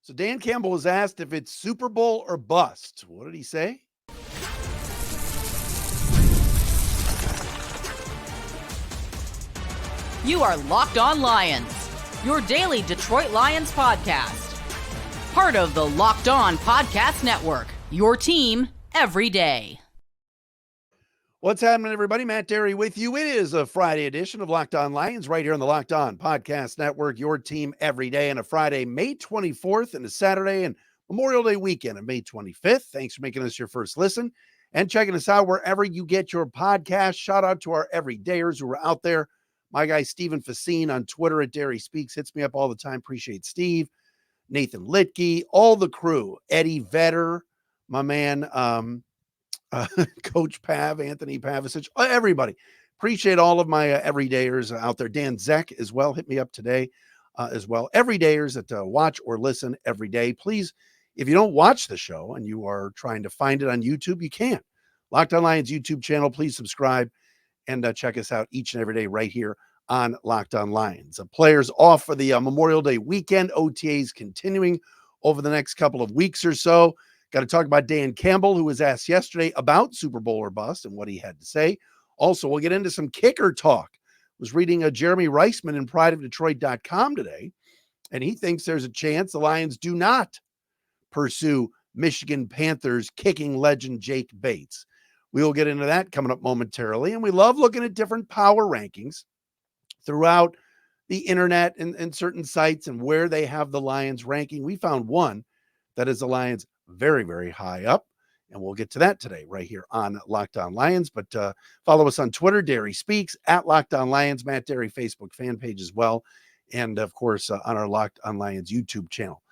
So Dan Campbell was asked if it's Super Bowl or bust. What did he say? You are Locked On Lions, your daily Detroit Lions podcast. Part of the Locked On Podcast Network, your team every day. What's happening, everybody? Matt Derry with you. It is a Friday edition of Locked On Lions right here on the Locked On Podcast Network, your team every day, on a Friday, May 24th, and a Saturday and Memorial Day weekend of May 25th. Thanks for making us your first listen and checking us out wherever you get your podcast. Shout out to our everydayers who are out there. My guy, Steven Facine on Twitter at Derry Speaks, hits me up all the time. Appreciate Steve, Nathan Litke, all the crew, Eddie Vetter, my man, Coach Pav, Anthony Pavicic, everybody. Appreciate all of my everydayers out there. Dan Zeck as well. Hit me up today as well. Everydayers that watch or listen every day. Please, if you don't watch the show and you are trying to find it on YouTube, you can. Locked On Lions YouTube channel. Please subscribe and check us out each and every day right here on Locked On Lions. Players off for the Memorial Day weekend. OTAs continuing over the next couple of weeks or so. Got to talk about Dan Campbell, who was asked yesterday about Super Bowl or bust and what he had to say. Also, we'll get into some kicker talk. Was reading Jeremy Reisman in prideofdetroit.com today, and he thinks there's a chance the Lions do not pursue Michigan Panthers kicking legend Jake Bates. We will get into that coming up momentarily, and we love looking at different power rankings throughout the internet and certain sites and where they have the Lions ranking. We found one that is the Lions very, very high up. And we'll get to that today right here on Locked On Lions. But follow us on Twitter, Derry Speaks, at Locked On Lions, Matt Derry Facebook fan page as well. And, of course, on our Locked On Lions YouTube channel.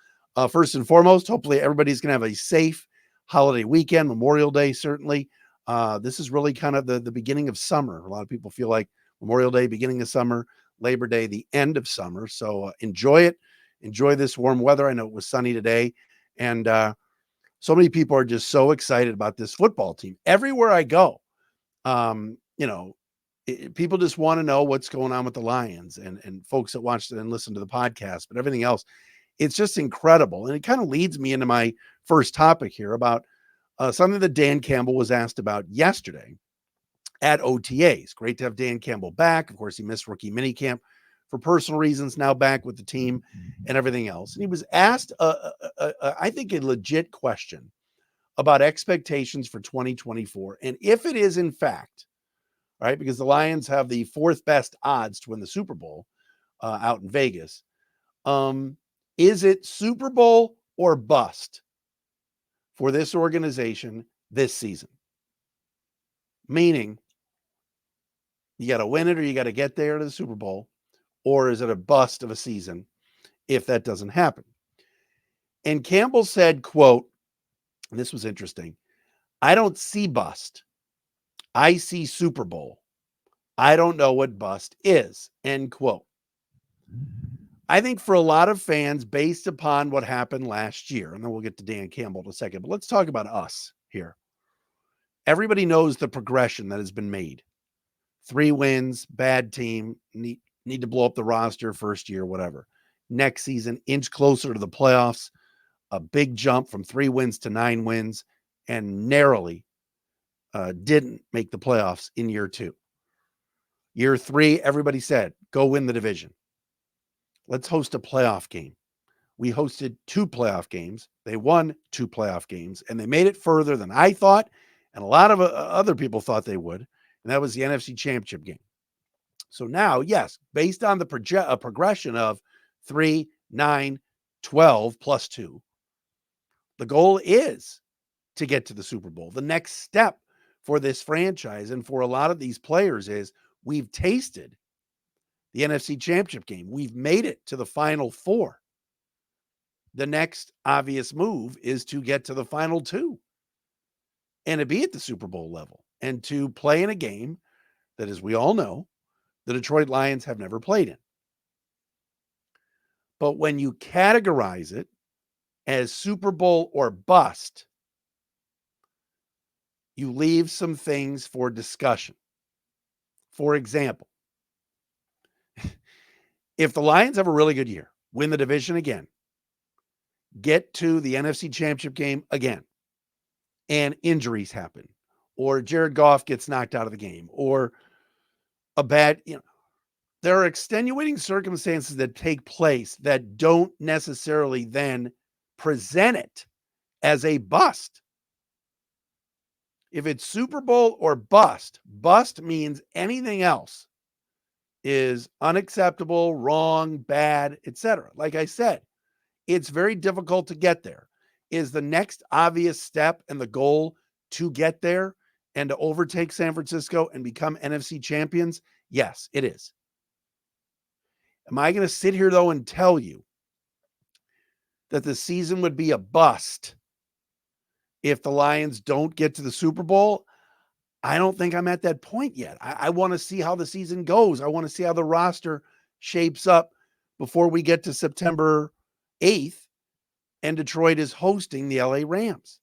First and foremost, hopefully everybody's going to have a safe holiday weekend, Memorial Day, certainly. This is really kind of the beginning of summer. A lot of people feel like Memorial Day, beginning of summer, Labor Day, the end of summer. So enjoy it. Enjoy this warm weather. I know it was sunny today. And so many people are just so excited about this football team. Everywhere I go, people just want to know what's going on with the Lions and folks that watch and listen to the podcast, but everything else, it's just incredible. And it kind of leads me into my first topic here about something that Dan Campbell was asked about yesterday at OTAs. Great to have Dan Campbell back. Of course, he missed rookie minicamp for personal reasons, now back with the team and everything else. And he was asked, I think, a legit question about expectations for 2024. And if it is, in fact, right, because the Lions have the fourth best odds to win the Super Bowl out in Vegas, is it Super Bowl or bust for this organization this season? Meaning, you got to win it or you got to get there to the Super Bowl. Or is it a bust of a season if that doesn't happen? And Campbell said, quote, and this was interesting, I don't see bust. I see Super Bowl. I don't know what bust is, end quote. I think for a lot of fans, based upon what happened last year, and then we'll get to Dan Campbell in a second, but let's talk about us here. Everybody knows the progression that has been made. 3 wins, bad team, need to blow up the roster first year, whatever. Next season, inch closer to the playoffs, a big jump from 3 wins to 9 wins, and narrowly didn't make the playoffs in year 2. Year 3, everybody said, go win the division. Let's host a playoff game. We hosted 2 playoff games. They won 2 playoff games, and they made it further than I thought, and a lot of other people thought they would, and that was the NFC Championship game. So now, yes, based on the progression of 3, 9, 12 plus 2, the goal is to get to the Super Bowl. The next step for this franchise and for a lot of these players is we've tasted the NFC Championship game. We've made it to the Final 4. The next obvious move is to get to the Final 2 and to be at the Super Bowl level and to play in a game that, as we all know, the Detroit Lions have never played in. But when you categorize it as Super Bowl or bust, you leave some things for discussion. For example, if the Lions have a really good year, win the division again, get to the NFC Championship game again and injuries happen, or Jared Goff gets knocked out of the game, or a bad, there are extenuating circumstances that take place that don't necessarily then present it as a bust. If it's Super Bowl or bust, bust means anything else is unacceptable, wrong, bad, etc. Like I said, it's very difficult to get there. Is the next obvious step and the goal to get there and to overtake San Francisco and become NFC champions? Yes, it is. Am I going to sit here, though, and tell you that the season would be a bust if the Lions don't get to the Super Bowl? I don't think I'm at that point yet. I want to see how the season goes. I want to see how the roster shapes up before we get to September 8th and Detroit is hosting the LA Rams.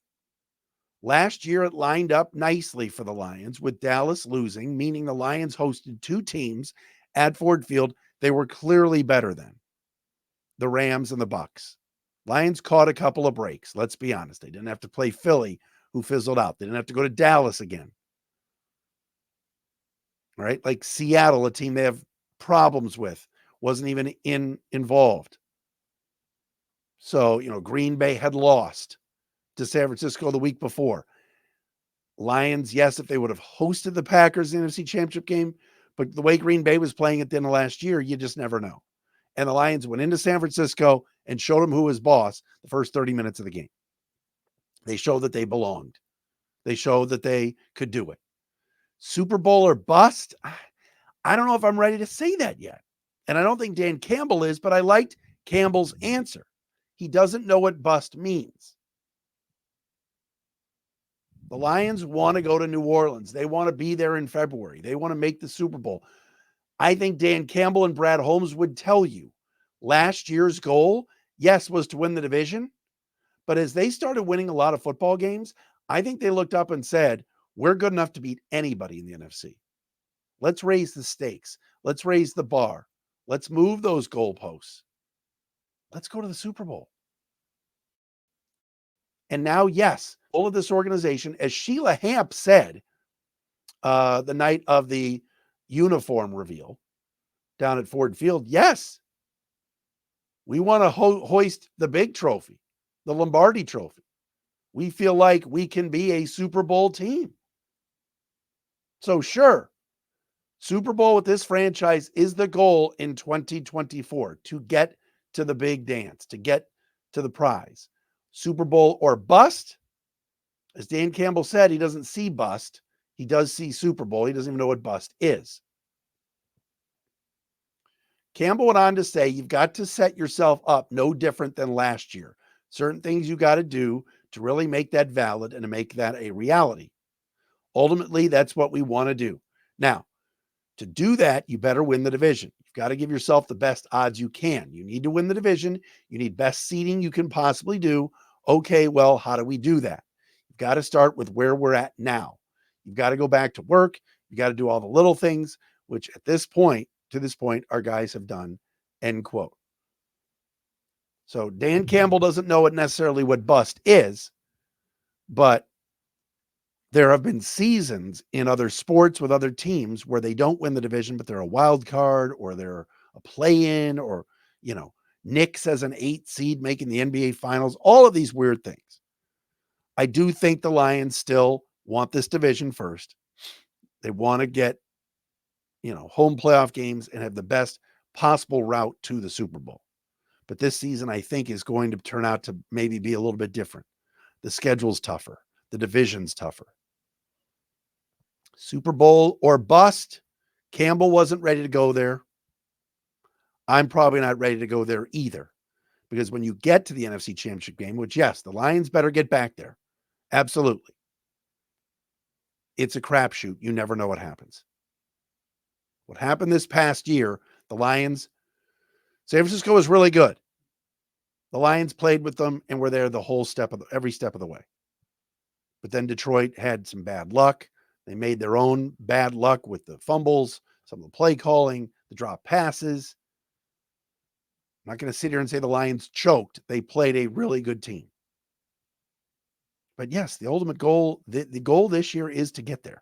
Last year, it lined up nicely for the Lions with Dallas losing, meaning the Lions hosted two teams at Ford Field they were clearly better than, the Rams and the Bucs. Lions caught a couple of breaks. Let's be honest. They didn't have to play Philly, who fizzled out. They didn't have to go to Dallas again. All right? Like Seattle, a team they have problems with, wasn't even involved. So, Green Bay had lost to San Francisco the week before. Lions, yes, if they would have hosted the Packers in the NFC Championship game, but the way Green Bay was playing at the end of last year, you just never know. And the Lions went into San Francisco and showed them who was boss the first 30 minutes of the game. They showed that they belonged. They showed that they could do it. Super Bowl or bust? I don't know if I'm ready to say that yet. And I don't think Dan Campbell is, but I liked Campbell's answer. He doesn't know what bust means. The Lions want to go to New Orleans. They want to be there in February. They want to make the Super Bowl. I think Dan Campbell and Brad Holmes would tell you last year's goal, yes, was to win the division. But as they started winning a lot of football games, I think they looked up and said, we're good enough to beat anybody in the NFC. Let's raise the stakes. Let's raise the bar. Let's move those goalposts. Let's go to the Super Bowl. And now, yes, all of this organization, as Sheila Hamp said the night of the uniform reveal down at Ford Field, yes, we want to hoist the big trophy, the Lombardi trophy. We feel like we can be a Super Bowl team. So sure, Super Bowl with this franchise is the goal in 2024, to get to the big dance, to get to the prize. Super Bowl or bust, as Dan Campbell said, he doesn't see bust. He does see Super Bowl. He doesn't even know what bust is. Campbell went on to say, you've got to set yourself up no different than last year. Certain things you got to do to really make that valid and to make that a reality. Ultimately, that's what we want to do. Now, to do that, you better win the division. You've got to give yourself the best odds you can. You need to win the division. You need best seeding you can possibly do. Okay, well, how do we do that? You've got to start with where we're at now. You've got to go back to work. You got to do all the little things, which to this point, our guys have done, end quote. So Dan Campbell doesn't know necessarily what bust is, but there have been seasons in other sports with other teams where they don't win the division, but they're a wild card or they're a play-in or, Knicks as an 8 seed making the NBA finals, all of these weird things. I do think the Lions still want this division first. They want to get, home playoff games and have the best possible route to the Super Bowl. But this season, I think, is going to turn out to maybe be a little bit different. The schedule's tougher. The division's tougher. Super Bowl or bust. Campbell wasn't ready to go there. I'm probably not ready to go there either. Because when you get to the NFC Championship game, which, yes, the Lions better get back there. Absolutely. It's a crapshoot. You never know what happens. What happened this past year, the Lions, San Francisco was really good. The Lions played with them and were there the whole every step of the way. But then Detroit had some bad luck. They made their own bad luck with the fumbles, some of the play calling, the drop passes. I'm not going to sit here and say the Lions choked. They played a really good team. But yes, the ultimate goal, the goal this year is to get there,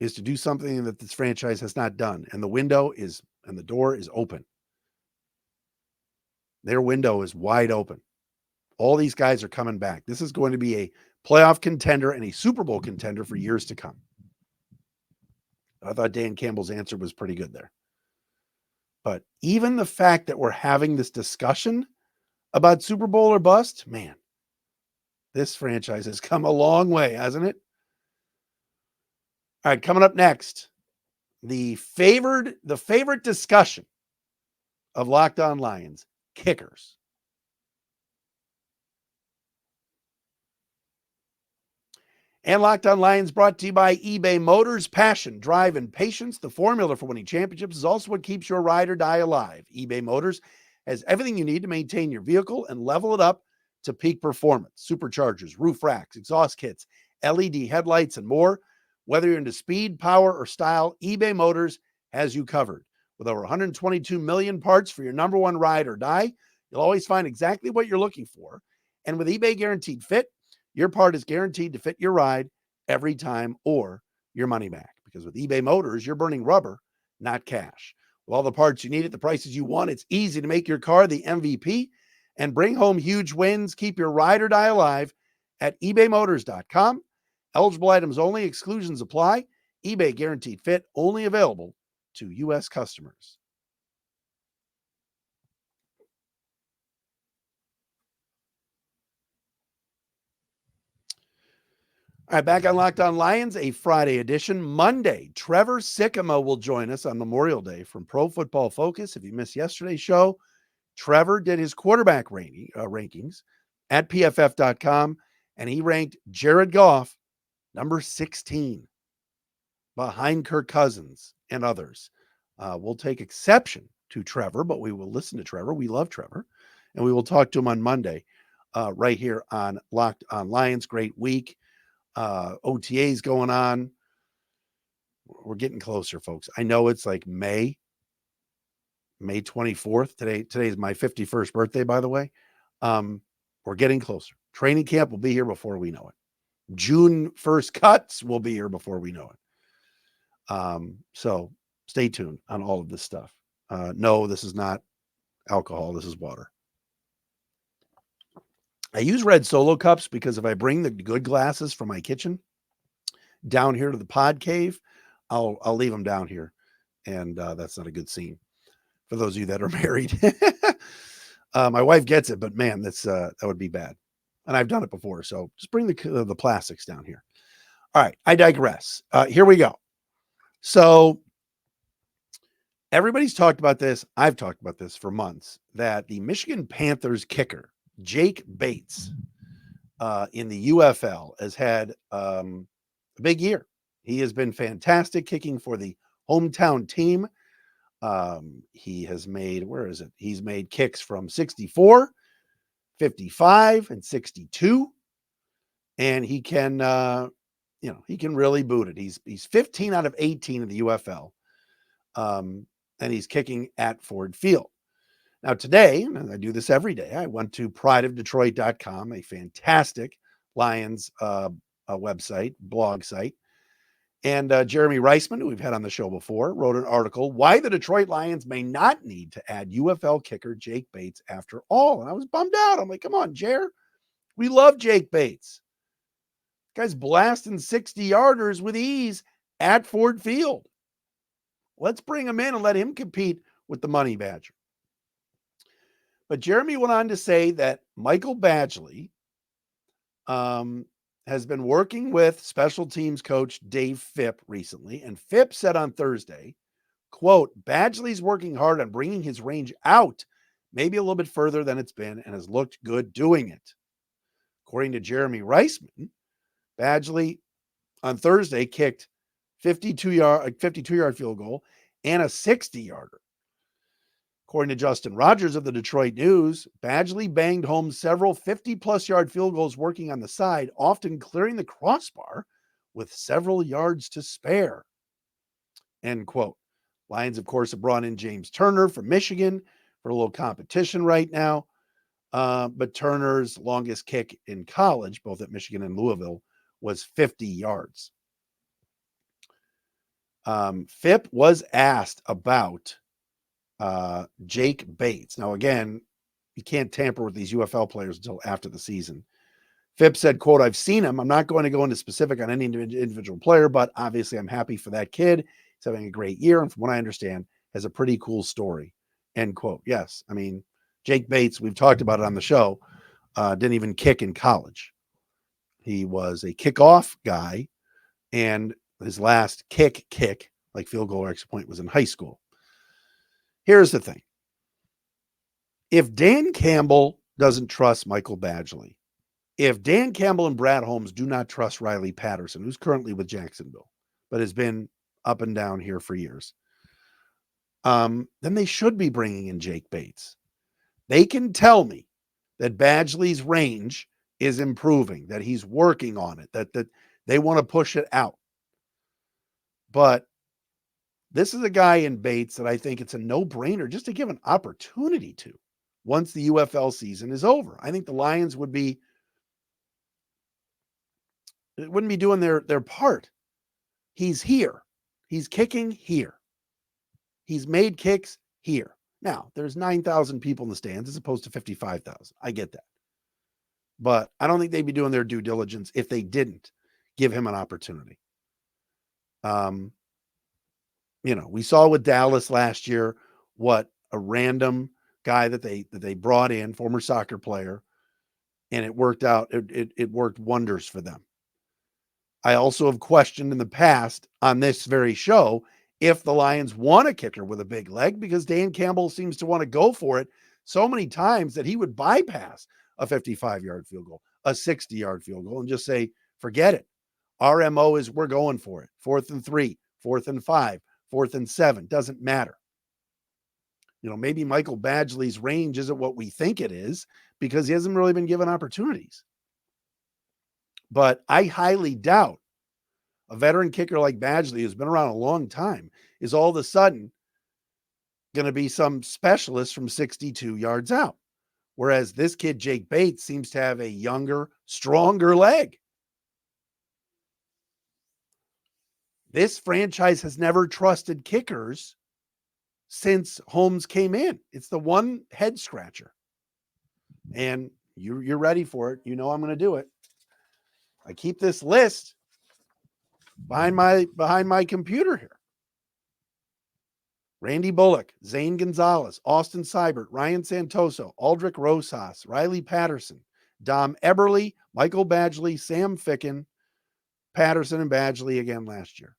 is to do something that this franchise has not done. And the window is, and the door is open. Their window is wide open. All these guys are coming back. This is going to be a playoff contender and a Super Bowl contender for years to come. I thought Dan Campbell's answer was pretty good there. But even the fact that we're having this discussion about Super Bowl or bust, man, this franchise has come a long way, hasn't it? All right, coming up next, the favorite discussion of Locked On Lions, kickers. And Locked On Lions brought to you by eBay Motors. Passion, drive, and patience. The formula for winning championships is also what keeps your ride or die alive. eBay Motors has everything you need to maintain your vehicle and level it up to peak performance. Superchargers, roof racks, exhaust kits, LED headlights, and more. Whether you're into speed, power, or style, eBay Motors has you covered. With over 122 million parts for your number one ride or die, you'll always find exactly what you're looking for. And with eBay Guaranteed Fit, your part is guaranteed to fit your ride every time or your money back. Because with eBay Motors, you're burning rubber, not cash. With all the parts you need at the prices you want, it's easy to make your car the MVP and bring home huge wins. Keep your ride or die alive at ebaymotors.com. Eligible items only. Exclusions apply. eBay Guaranteed Fit only available to U.S. customers. All right, back on Locked On Lions, a Friday edition. Monday, Trevor Sycamore will join us on Memorial Day from Pro Football Focus. If you missed yesterday's show, Trevor did his quarterback rankings at pff.com, and he ranked Jared Goff number 16 behind Kirk Cousins and others. We'll take exception to Trevor, but we will listen to Trevor. We love Trevor, and we will talk to him on Monday right here on Locked On Lions. Great week. OTAs going on. We're getting closer, folks. I know it's like May 24th. Today's my 51st birthday, by the way. We're getting closer. Training camp will be here before we know it. June 1st cuts will be here before we know it. So stay tuned on all of this stuff. No, this is not alcohol. This is water. I use red Solo cups because if I bring the good glasses from my kitchen down here to the pod cave, I'll leave them down here. And that's not a good scene for those of you that are married. My wife gets it, but man, that would be bad. And I've done it before. So just bring the plastics down here. All right. I digress. Here we go. So everybody's talked about this. I've talked about this for months, that the Michigan Panthers kicker, Jake Bates, in the UFL, has had a big year. He has been fantastic kicking for the hometown team. He has made, he's made kicks from 64, 55, and 62. And he can, he can really boot it. He's 15 out of 18 in the UFL. And he's kicking at Ford Field. Now today, and I do this every day, I went to prideofdetroit.com, a fantastic Lions website, blog site. And Jeremy Reisman, who we've had on the show before, wrote an article, Why the Detroit Lions May Not Need to Add UFL Kicker Jake Bates After All. And I was bummed out. I'm like, come on, Jer. We love Jake Bates. Guy's blasting 60-yarders with ease at Ford Field. Let's bring him in and let him compete with the Money Badger. But Jeremy went on to say that Michael Badgley has been working with special teams coach Dave Phipp recently. And Phipp said on Thursday, quote, Badgley's working hard on bringing his range out, maybe a little bit further than it's been, and has looked good doing it. According to Jeremy Reisman, Badgley on Thursday kicked 52-yard field goal and a 60-yarder. According to Justin Rogers of the Detroit News, Badgley banged home several 50-plus yard field goals working on the side, often clearing the crossbar with several yards to spare. End quote. Lions, of course, have brought in James Turner from Michigan, for a little competition right now. But Turner's longest kick in college, both at Michigan and Louisville, was 50 yards. Phipp was asked about Jake Bates. Now, again, you can't tamper with these UFL players until after the season. Phipp said, quote, "I've seen him. I'm not going to go into specific on any individual player, but obviously I'm happy for that kid. He's having a great year. And from what I understand, has a pretty cool story," end quote. Yes. I mean, Jake Bates, we've talked about it on the show, didn't even kick in college. He was a kickoff guy, and his last kick, like field goal or extra point, was in high school. Here's the thing. If Dan Campbell doesn't trust Michael Badgley, if Dan Campbell and Brad Holmes do not trust Riley Patterson, who's currently with Jacksonville, but has been up and down here for years, then they should be bringing in Jake Bates. They can tell me that Badgley's range is improving, that he's working on it, that they want to push it out. But this is a guy in Bates that I think it's a no-brainer just to give an opportunity to once the UFL season is over. I think the Lions wouldn't be doing their part. He's here. He's kicking here. He's made kicks here. Now, there's 9,000 people in the stands as opposed to 55,000. I get that. But I don't think they'd be doing their due diligence if they didn't give him an opportunity. We saw with Dallas last year what a random guy that they brought in, former soccer player, and it worked out. It worked wonders for them. I also have questioned in the past on this very show if the Lions want a kicker with a big leg, because Dan Campbell seems to want to go for it so many times that he would bypass a 55-yard field goal, a 60-yard field goal, and just say, forget it. Our MO is we're going for it. 4th and 3, 4th and 5, 4th and 7, doesn't matter. Maybe Michael Badgley's range isn't what we think it is because he hasn't really been given opportunities. But I highly doubt a veteran kicker like Badgley, who's been around a long time, is all of a sudden going to be some specialist from 62 yards out. Whereas this kid, Jake Bates, seems to have a younger, stronger leg. This franchise has never trusted kickers since Holmes came in. It's the one head scratcher. And you're ready for it. I'm going to do it. I keep this list behind my computer here. Randy Bullock, Zane Gonzalez, Austin Seibert, Ryan Santoso, Aldrich Rosas, Riley Patterson, Dom Eberle, Michael Badgley, Sam Ficken, Patterson, and Badgley again last year.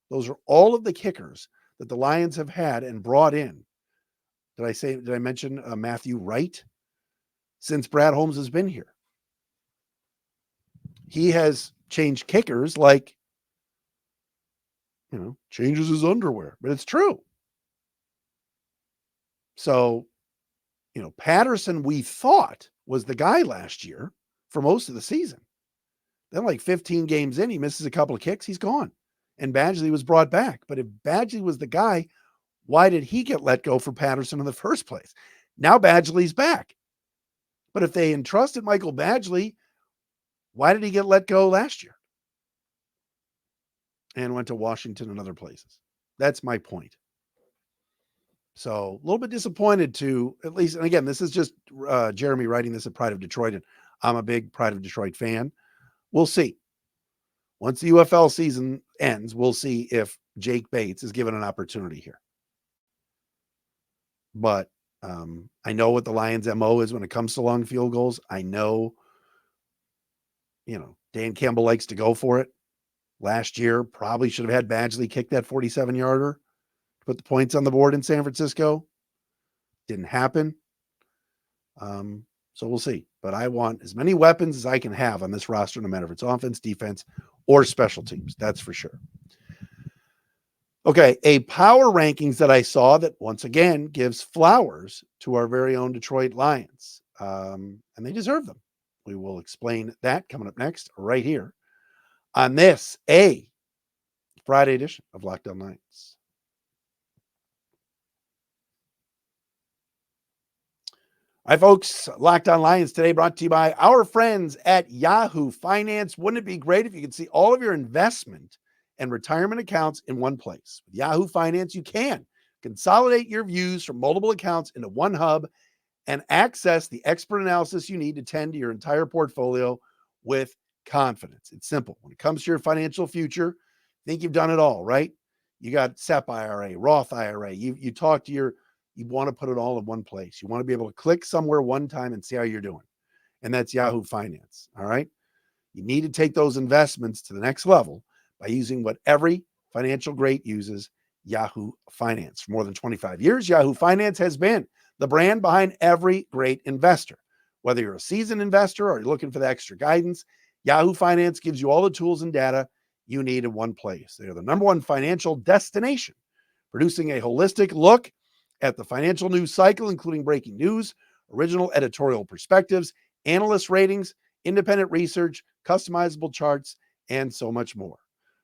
Those are all of the kickers that the Lions have had and brought in. Did I mention Matthew Wright? Since Brad Holmes has been here, he has changed kickers like, changes his underwear, but it's true. So, Patterson, we thought was the guy last year for most of the season. Then like 15 games in, he misses a couple of kicks, he's gone. And Badgley was brought back. But if Badgley was the guy, why did he get let go for Patterson in the first place? Now Badgley's back. But if they entrusted Michael Badgley, why did he get let go last year? And went to Washington and other places. That's my point. So a little bit disappointed to at least, and again, this is just Jeremy writing this at Pride of Detroit, and I'm a big Pride of Detroit fan. We'll see. Once the UFL season ends, we'll see if Jake Bates is given an opportunity here. But I know what the Lions' MO is when it comes to long field goals. I know, Dan Campbell likes to go for it. Last year, probably should have had Badgley kick that 47-yarder to put the points on the board in San Francisco. Didn't happen. So we'll see. But I want as many weapons as I can have on this roster, no matter if it's offense, defense, or special teams. That's for sure. Okay, a power rankings that I saw that once again gives flowers to our very own Detroit Lions. And they deserve them. We will explain that coming up next, right here on this, a Friday edition of Locked On Lions. Hi, folks. Locked On Lions today brought to you by our friends at Yahoo Finance. Wouldn't it be great if you could see all of your investment and retirement accounts in one place? With Yahoo Finance, you can consolidate your views from multiple accounts into one hub and access the expert analysis you need to tend to your entire portfolio with confidence. It's simple. When it comes to your financial future, think you've done it all, right? You got SEP IRA, Roth IRA. You talk to you want to put it all in one place. You want to be able to click somewhere one time and see how you're doing. And that's Yahoo Finance. All right. You need to take those investments to the next level by using what every financial great uses, Yahoo Finance. For more than 25 years, Yahoo Finance has been the brand behind every great investor. Whether you're a seasoned investor or you're looking for the extra guidance, Yahoo Finance gives you all the tools and data you need in one place. They're the number one financial destination, producing a holistic look at the financial news cycle, including breaking news, original editorial perspectives, analyst ratings, independent research, customizable charts, and so much more.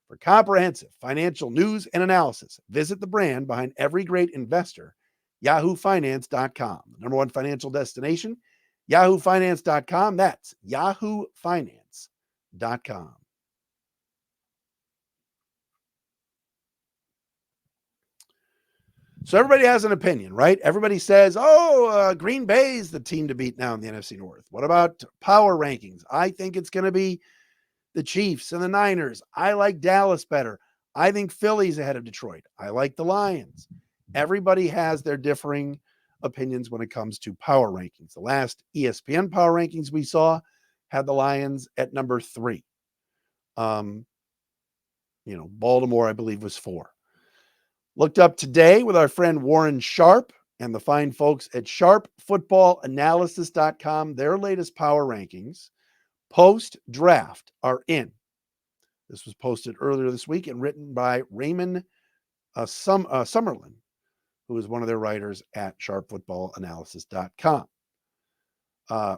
For comprehensive financial news and analysis, visit the brand behind every great investor, yahoofinance.com. The number one financial destination, yahoofinance.com. That's yahoofinance.com. So everybody has an opinion, right? Everybody says, Green Bay is the team to beat now in the NFC North. What about power rankings? I think it's going to be the Chiefs and the Niners. I like Dallas better. I think Philly's ahead of Detroit. I like the Lions. Everybody has their differing opinions when it comes to power rankings. The last ESPN power rankings we saw had the Lions at number 3. Baltimore, I believe, was 4. Looked up today with our friend Warren Sharp and the fine folks at sharpfootballanalysis.com. Their latest power rankings post-draft are in. This was posted earlier this week and written by Raymond Summerlin, who is one of their writers at sharpfootballanalysis.com.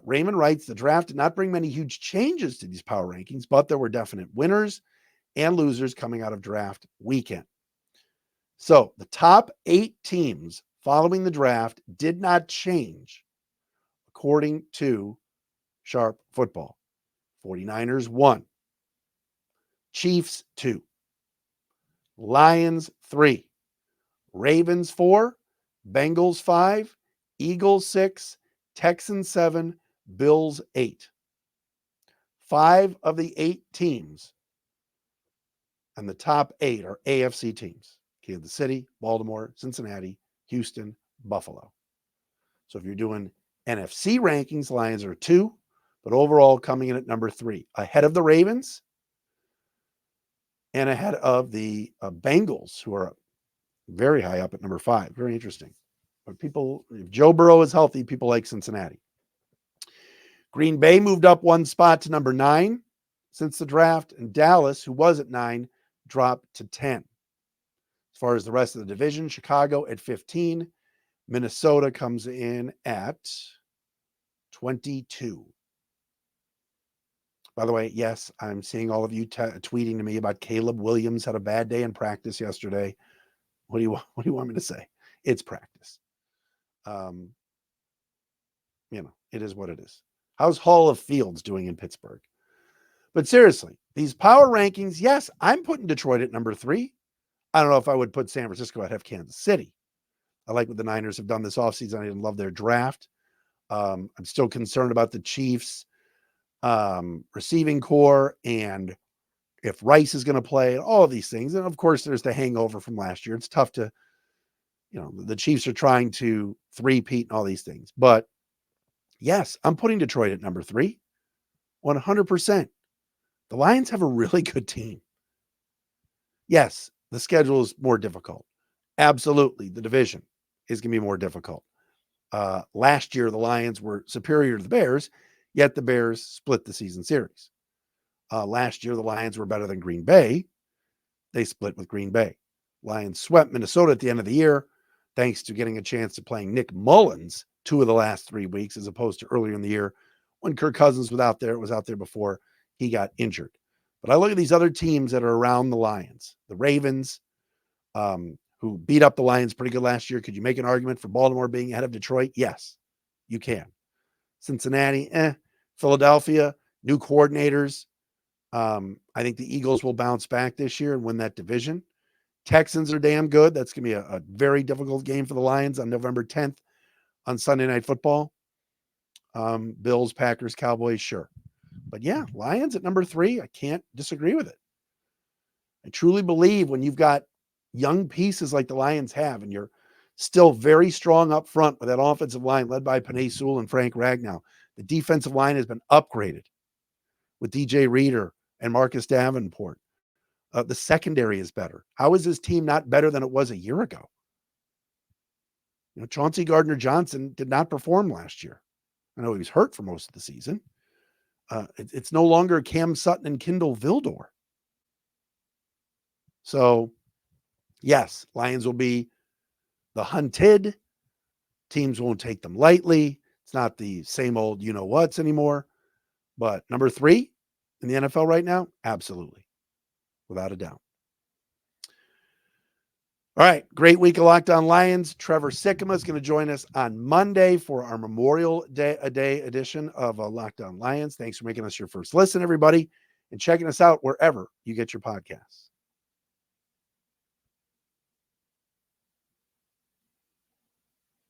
Raymond writes, the draft did not bring many huge changes to these power rankings, but there were definite winners and losers coming out of draft weekend. So the top 8 teams following the draft did not change, according to Sharp Football. 49ers 1, Chiefs 2, Lions 3, Ravens 4, Bengals 5, Eagles 6, Texans 7, Bills 8. 5 of the 8 teams and the top 8 are AFC teams. Kansas City, Baltimore, Cincinnati, Houston, Buffalo. So if you're doing NFC rankings, Lions are 2, but overall coming in at number 3, ahead of the Ravens and ahead of the Bengals, who are very high up at number 5. Very interesting. But if Joe Burrow is healthy, people like Cincinnati. Green Bay moved up 1 spot to number 9 since the draft, and Dallas, who was at 9, dropped to 10. As far as the rest of the division, Chicago at 15. Minnesota comes in at 22. By the way, yes, I'm seeing all of you tweeting to me about Caleb Williams had a bad day in practice yesterday. What do you want me to say? It's practice. It is what it is. How's Hall of Fields doing in Pittsburgh? But seriously, these power rankings, yes, I'm putting Detroit at number 3. I don't know if I would put San Francisco ahead of Kansas City. I like what the Niners have done this offseason. I didn't love their draft. I'm still concerned about the Chiefs receiving core and if Rice is going to play, all of these things. And of course, there's the hangover from last year. It's tough to, the Chiefs are trying to three-peat and all these things. But yes, I'm putting Detroit at number 3, 100%. The Lions have a really good team. Yes, the schedule is more difficult. Absolutely, the division is going to be more difficult. Last year, the Lions were superior to the Bears, yet the Bears split the season series. Last year, the Lions were better than Green Bay. They split with Green Bay. Lions swept Minnesota at the end of the year, thanks to getting a chance to playing Nick Mullins 2 of the last 3 weeks, as opposed to earlier in the year when Kirk Cousins was out there before he got injured. But I look at these other teams that are around the Lions, the Ravens, who beat up the Lions pretty good last year. Could you make an argument for Baltimore being ahead of Detroit? Yes, you can. Cincinnati, Philadelphia, new coordinators. I think the Eagles will bounce back this year and win that division. Texans are damn good. That's going to be a very difficult game for the Lions on November 10th on Sunday Night Football. Bills, Packers, Cowboys, sure. But yeah, Lions at number 3, I can't disagree with it. I truly believe when you've got young pieces like the Lions have, and you're still very strong up front with that offensive line led by Penei Sewell and Frank Ragnow. The defensive line has been upgraded with DJ Reader and Marcus Davenport. The secondary is better. How is this team not better than it was a year ago? Chauncey Gardner-Johnson did not perform last year. I know he was hurt for most of the season. It's no longer Cam Sutton and Kindle Vildor. So, yes, Lions will be the hunted. Teams won't take them lightly. It's not the same old you-know-whats anymore. But number 3 in the NFL right now, absolutely, without a doubt. All right, great week of Locked On Lions. Trevor Sikkema is going to join us on Monday for our Memorial Day edition of Locked On Lions. Thanks for making us your first listen, everybody, and checking us out wherever you get your podcasts.